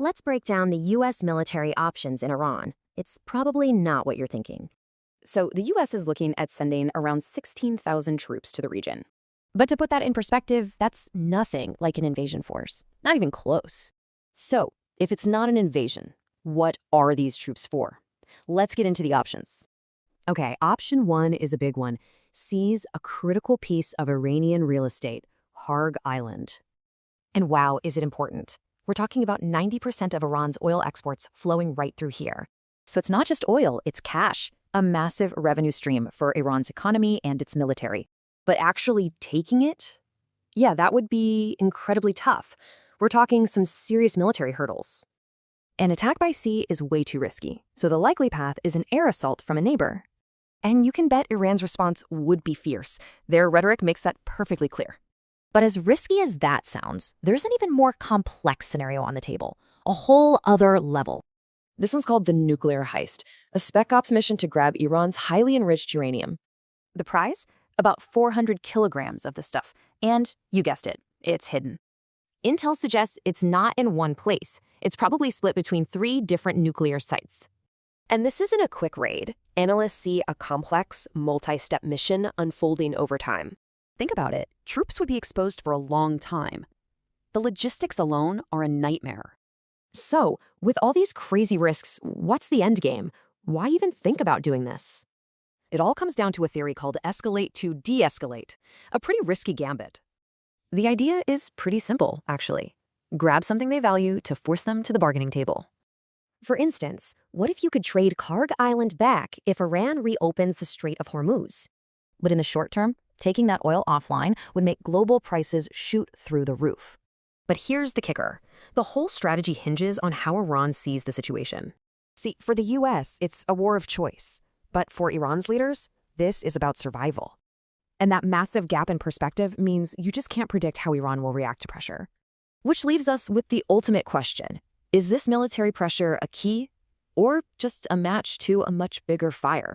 let's break down the U.S. military options in Iran. It's probably not what you're thinking. So the U.S. is looking at sending around 16,000 troops to the region. But to put that in perspective, that's nothing like an invasion force. Not even close. So, if it's not an invasion, what are these troops for? Let's get into the options. Okay, option 1 is a big one. Seize a critical piece of Iranian real estate, Kharg Island. And wow, is it important. We're talking about 90% of Iran's oil exports flowing right through here. So it's not just oil, it's cash, a massive revenue stream for Iran's economy and its military. But actually taking it? Yeah, that would be incredibly tough. We're talking some serious military hurdles. An attack by sea is way too risky, so the likely path is an air assault from a neighbor. And you can bet Iran's response would be fierce. Their rhetoric makes that perfectly clear. But as risky as that sounds, there's an even more complex scenario on the table, a whole other level. This one's called the nuclear heist, a spec ops mission to grab Iran's highly enriched uranium. The prize? About 400 kilograms of the stuff. And, you guessed it, it's hidden. Intel suggests it's not in one place. It's probably split between 3 different nuclear sites. And this isn't a quick raid. Analysts see a complex, multi-step mission unfolding over time. Think about it. Troops would be exposed for a long time. The logistics alone are a nightmare. So, with all these crazy risks, what's the end game? Why even think about doing this? It all comes down to a theory called escalate to de-escalate, a pretty risky gambit. The idea is pretty simple, actually. Grab something they value to force them to the bargaining table. For instance, what if you could trade Kharg Island back if Iran reopens the Strait of Hormuz? But in the short term, taking that oil offline would make global prices shoot through the roof. But here's the kicker. The whole strategy hinges on how Iran sees the situation. See, for the US, it's a war of choice. But for Iran's leaders, this is about survival. And that massive gap in perspective means you just can't predict how Iran will react to pressure. Which leaves us with the ultimate question. Is this military pressure a key or just a match to a much bigger fire?